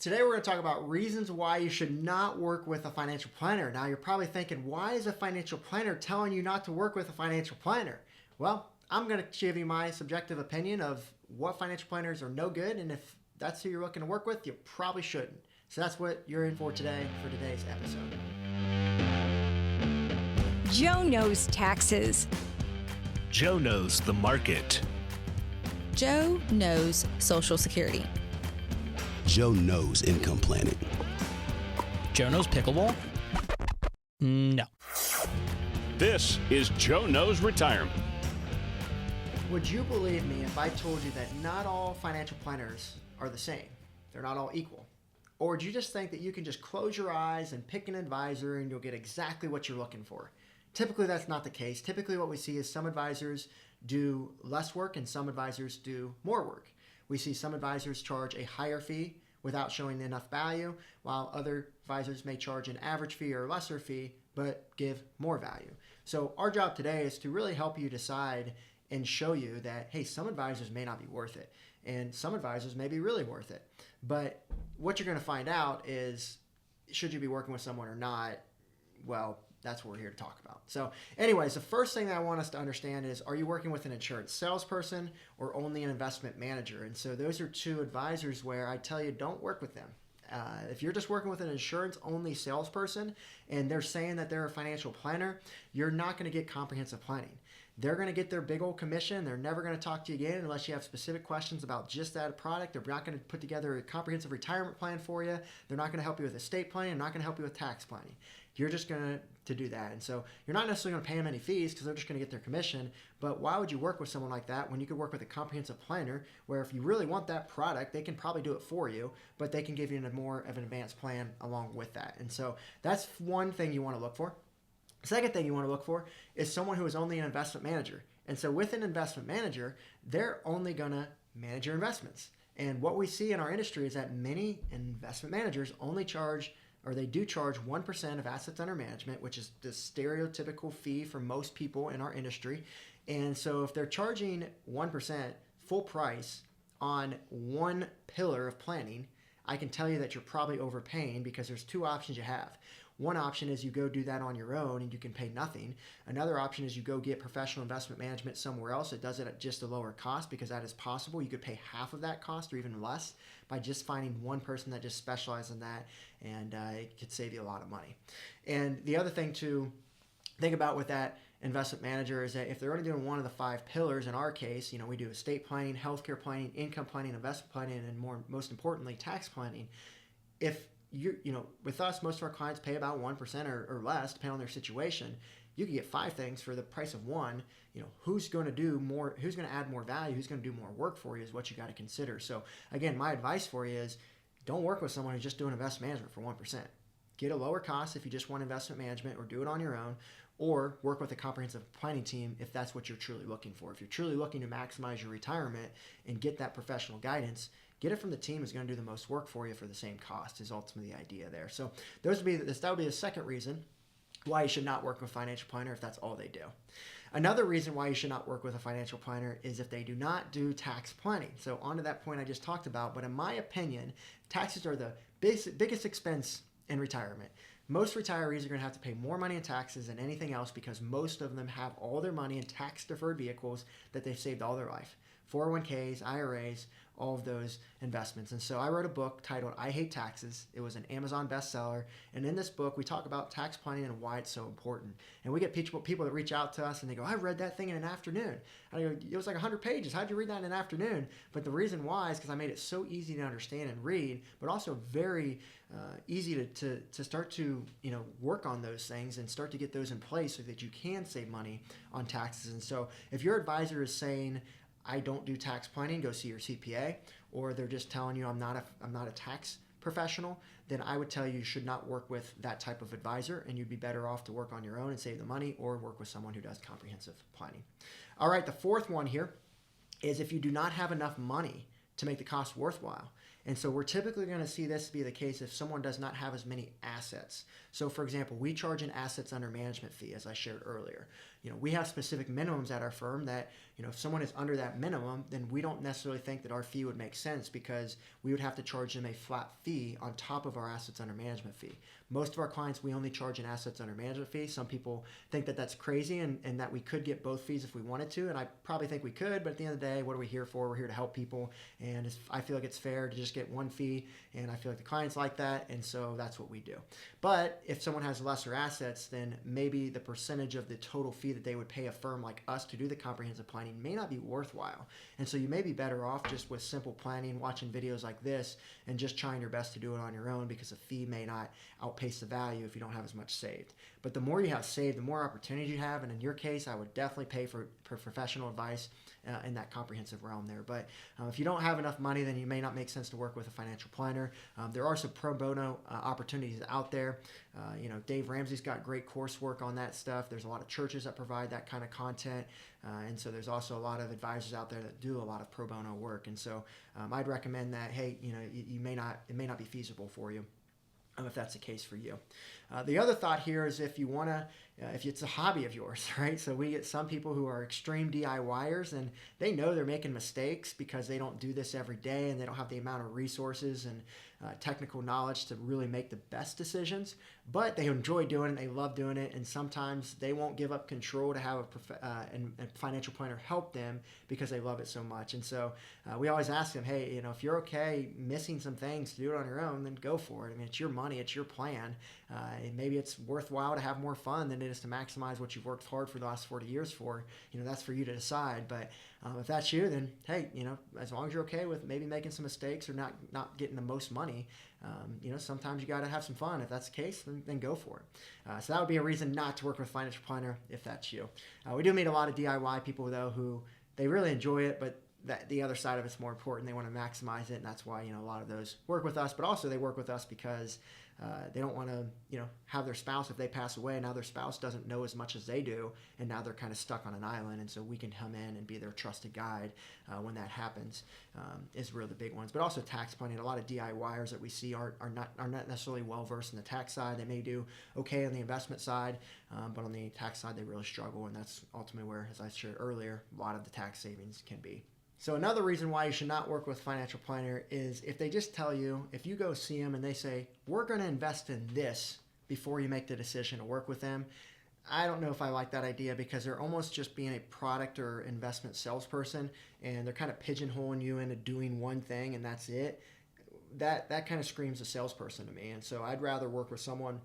Today we're going to talk about reasons why you should not work with a financial planner. Now you're probably thinking, why is a financial planner telling you not to work with a financial planner? Well, I'm going to give you my subjective opinion of what financial planners are no good, and if that's who you're looking to work with, you probably shouldn't. So that's what you're in for today for today's episode. Joe knows taxes. Joe knows the market. Joe knows Social Security. Joe knows income planning. Joe knows pickleball? No. This is Joe Knows Retirement. Would you believe me if I told you that not all financial planners are the same? They're not all equal. Or would you just think that you can just close your eyes and pick an advisor and you'll get exactly what you're looking for? Typically, that's not the case. Typically, what we see is some advisors do less work and some advisors do more work. We see some advisors charge a higher fee without showing enough value, while other advisors may charge an average fee or lesser fee, but give more value. So our job today is to really help you decide and show you that, hey, some advisors may not be worth it, and some advisors may be really worth it. But what you're going to find out is, should you be working with someone or not? Well, that's what we're here to talk about. So anyways, the first thing that I want us to understand is, are you working with an insurance salesperson or only an investment manager? And so those are two advisors where I tell you, don't work with them. If you're just working with an insurance-only salesperson and they're saying that they're a financial planner, you're not going to get comprehensive planning. They're going to get their big old commission. They're never going to talk to you again unless you have specific questions about just that product. They're not going to put together a comprehensive retirement plan for you. They're not going to help you with estate planning. They're not going to help you with tax planning. You're just going to do that. And so you're not necessarily going to pay them any fees because they're just going to get their commission. But why would you work with someone like that when you could work with a comprehensive planner where if you really want that product, they can probably do it for you, but they can give you more of an advanced plan along with that. And so that's one thing you want to look for. Second thing you want to look for is someone who is only an investment manager. And so with an investment manager, they're only going to manage your investments. And what we see in our industry is that many investment managers only charge, or they do charge 1% of assets under management, which is the stereotypical fee for most people in our industry. And so if they're charging 1% full price on one pillar of planning, I can tell you that you're probably overpaying because there's two options you have. One option is you go do that on your own and you can pay nothing. Another option is you go get professional investment management somewhere else that does it at just a lower cost, because that is possible. You could pay half of that cost or even less by just finding one person that just specializes in that, and it could save you a lot of money. And the other thing to think about with that investment manager is that if they're only doing one of the 5 pillars, in our case, we do estate planning, healthcare planning, income planning, investment planning, and most importantly, tax planning. If with us, most of our clients pay about 1% or less, depending on their situation. You can get 5 things for the price of one. Who's going to do more? Who's going to add more value? Who's going to do more work for you is what you got to consider. So again, my advice for you is, don't work with someone who's just doing investment management for 1%. Get a lower cost if you just want investment management, or do it on your own, or work with a comprehensive planning team if that's what you're truly looking for. If you're truly looking to maximize your retirement and get that professional guidance, get it from the team who's going to do the most work for you for the same cost is ultimately the idea there. So that would be the second reason why you should not work with a financial planner if that's all they do. Another reason why you should not work with a financial planner is if they do not do tax planning. So on to that point I just talked about, but in my opinion, taxes are the biggest expense in retirement. Most retirees are going to have to pay more money in taxes than anything else because most of them have all their money in tax-deferred vehicles that they've saved all their life. 401ks, IRAs, all of those investments. And so I wrote a book titled I Hate Taxes. It was an Amazon bestseller. And in this book, we talk about tax planning and why it's so important. And we get people that reach out to us and they go, I read that thing in an afternoon. And I go, it was like 100 pages. How'd you read that in an afternoon? But the reason why is because I made it so easy to understand and read, but also very easy to start to work on those things and start to get those in place so that you can save money on taxes. And so if your advisor is saying, I don't do tax planning, go see your CPA, or they're just telling you I'm not a tax professional, then I would tell you should not work with that type of advisor, and you'd be better off to work on your own and save the money, or work with someone who does comprehensive planning. All right, the fourth one here is if you do not have enough money to make the cost worthwhile. And so we're typically going to see this be the case if someone does not have as many assets. So for example, we charge an assets under management fee, as I shared earlier. we have specific minimums at our firm that, if someone is under that minimum, then we don't necessarily think that our fee would make sense because we would have to charge them a flat fee on top of our assets under management fee. Most of our clients, we only charge an assets under management fee. Some people think that that's crazy and that we could get both fees if we wanted to, and I probably think we could, but at the end of the day, what are we here for? We're here to help people, and I feel like it's fair to just get one fee, and I feel like the clients like that, and so that's what we do. But if someone has lesser assets, then maybe the percentage of the total fee that they would pay a firm like us to do the comprehensive planning may not be worthwhile. And so you may be better off just with simple planning, watching videos like this, and just trying your best to do it on your own because the fee may not outpace the value if you don't have as much saved. But the more you have saved, the more opportunities you have. And in your case, I would definitely pay for professional advice in that comprehensive realm there. But if you don't have enough money, then you may not make sense to work with a financial planner. There are some pro bono opportunities out there. Dave Ramsey's got great coursework on that stuff. There's a lot of churches that provide that kind of content. And so there's also a lot of advisors out there that do a lot of pro bono work. And so I'd recommend that, hey, it may not be feasible for you. If that's the case for you. The other thought here is if it's a hobby of yours, right? So we get some people who are extreme DIYers and they know they're making mistakes because they don't do this every day and they don't have the amount of resources and technical knowledge to really make the best decisions, but they enjoy doing it, they love doing it, and sometimes they won't give up control to have a financial planner help them because they love it so much. And so we always ask them, hey, if you're okay missing some things to do it on your own, then go for it. I mean, it's your money, it's your plan. And maybe it's worthwhile to have more fun than it is to maximize what you've worked hard for the last 40 years for. That's for you to decide. But if that's you, then hey, as long as you're okay with maybe making some mistakes or not getting the most money, sometimes you got to have some fun. If that's the case, then go for it. So that would be a reason not to work with a financial planner if that's you. We do meet a lot of DIY people though who they really enjoy it, but the other side of it's more important. They want to maximize it, and that's why a lot of those work with us. But also they work with us because they don't want to have their spouse, if they pass away, now their spouse doesn't know as much as they do, and now they're kind of stuck on an island. And so we can come in and be their trusted guide when that happens. Is really the big ones. But also tax planning. A lot of DIYers that we see are not necessarily well versed in the tax side. They may do okay on the investment side, but on the tax side they really struggle, and that's ultimately where, as I shared earlier, a lot of the tax savings can be. So another reason why you should not work with a financial planner is if they just tell you, if you go see them and they say, we're going to invest in this before you make the decision to work with them, I don't know if I like that idea because they're almost just being a product or investment salesperson, and they're kind of pigeonholing you into doing one thing and that's it. That kind of screams a salesperson to me. And so I'd rather work with someone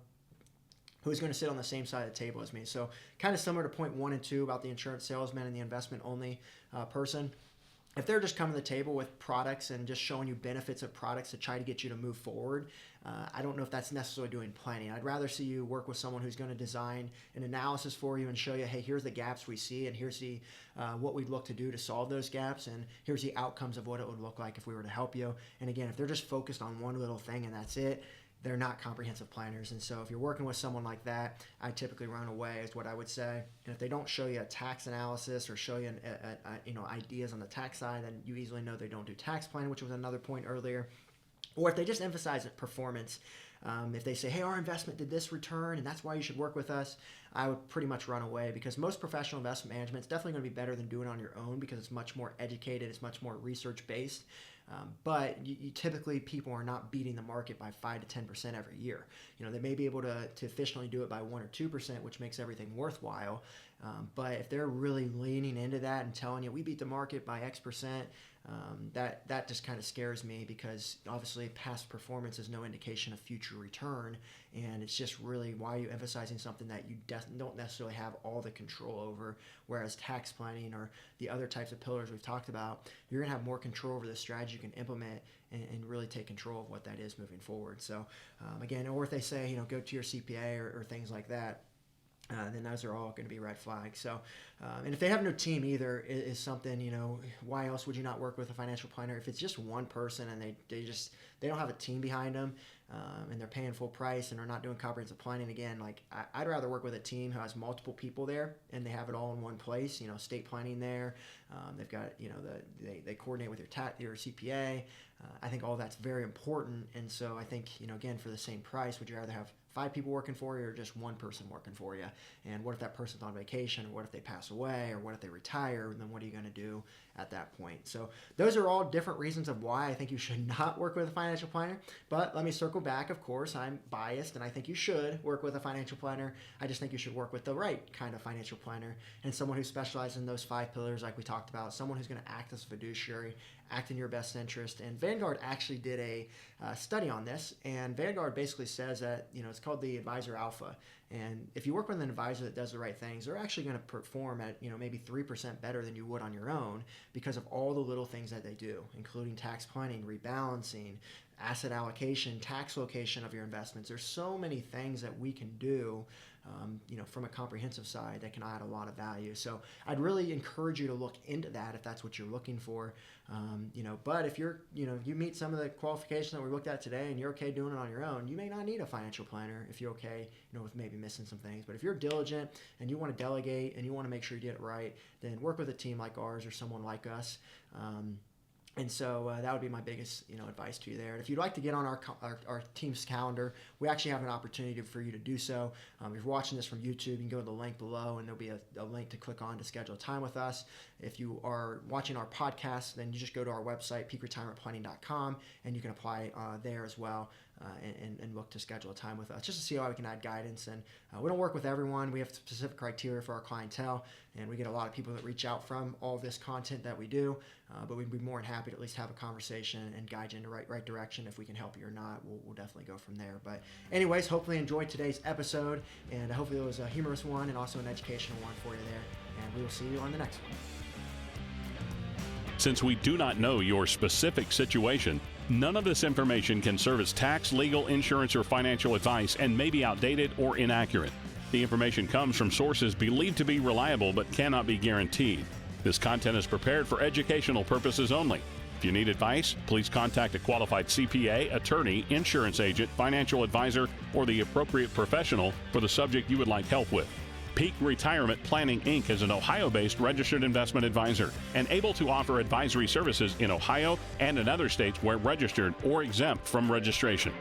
who's going to sit on the same side of the table as me. So kind of similar to point 1 and 2 about the insurance salesman and the investment only person. If they're just coming to the table with products and just showing you benefits of products to try to get you to move forward, I don't know if that's necessarily doing planning. I'd rather see you work with someone who's going to design an analysis for you and show you, hey, here's the gaps we see, and here's the what we'd look to do to solve those gaps, and here's the outcomes of what it would look like if we were to help you. And again, if they're just focused on one little thing and that's it, they're not comprehensive planners. And so if you're working with someone like that, I typically run away is what I would say. And if they don't show you a tax analysis or show you ideas on the tax side, then you easily know they don't do tax planning, which was another point earlier. Or if they just emphasize performance, if they say, hey, our investment did this return and that's why you should work with us, I would pretty much run away, because most professional investment management is definitely going to be better than doing it on your own because it's much more educated, it's much more research based. But you typically, people are not beating the market by 5 to 10% every year. They may be able to efficiently do it by 1 or 2%, which makes everything worthwhile. But if they're really leaning into that and telling you we beat the market by X percent, that just kind of scares me, because obviously past performance is no indication of future return, and it's just really, why are you emphasizing something that you don't necessarily have all the control over? Whereas tax planning or the other types of pillars we've talked about, you're going to have more control over the strategy you can implement and really take control of what that is moving forward. So again, or if they say, go to your CPA or things like that, then those are all going to be red flags. So, and if they have no team either, is something, why else would you not work with a financial planner? If it's just one person and they don't have a team behind them, and they're paying full price and they're not doing comprehensive planning, again, I'd rather work with a team who has multiple people there and they have it all in one place. Estate planning there. They've got, they coordinate with your CPA. I think all that's very important. And so I think, again, for the same price, would you rather have 5 people working for you or just one person working for you? And what if that person's on vacation, or what if they pass away, or what if they retire? And then what are you going to do at that point? So those are all different reasons of why I think you should not work with a financial planner. But let me circle back. Of course, I'm biased, and I think you should work with a financial planner. I just think you should work with the right kind of financial planner, and someone who specializes in those 5 pillars like we talked about, someone who's going to act as a fiduciary, act in your best interest. And Vanguard actually did a study on this, and Vanguard basically says that, it's called the Advisor Alpha. And if you work with an advisor that does the right things, they're actually going to perform at, maybe 3% better than you would on your own because of all the little things that they do, including tax planning, rebalancing, asset allocation, tax location of your investments. There's so many things that we can do, from a comprehensive side that can add a lot of value. So I'd really encourage you to look into that if that's what you're looking for. But if you're, you meet some of the qualifications that we looked at today and you're okay doing it on your own, you may not need a financial planner if you're okay, with maybe missing some things. But if you're diligent and you want to delegate and you want to make sure you get it right, then work with a team like ours or someone like us. And so that would be my biggest, advice to you there. And if you'd like to get on our team's calendar, we actually have an opportunity for you to do so. If you're watching this from YouTube, you can go to the link below, and there'll be a link to click on to schedule a time with us. If you are watching our podcast, then you just go to our website, peakretirementplanning.com, and you can apply there as well. And look to schedule a time with us just to see how we can add guidance. And we don't work with everyone. We have specific criteria for our clientele, and we get a lot of people that reach out from all this content that we do. But we'd be more than happy to at least have a conversation and guide you in the right direction. If we can help you or not, we'll definitely go from there. But anyways, hopefully you enjoyed today's episode, and hopefully it was a humorous one and also an educational one for you there. And we will see you on the next one. Since we do not know your specific situation, none of this information can serve as tax, legal, insurance, or financial advice and may be outdated or inaccurate. The information comes from sources believed to be reliable but cannot be guaranteed. This content is prepared for educational purposes only. If you need advice, please contact a qualified CPA, attorney, insurance agent, financial advisor, or the appropriate professional for the subject you would like help with. Peak Retirement Planning, Inc. is an Ohio-based registered investment advisor and able to offer advisory services in Ohio and in other states where registered or exempt from registration.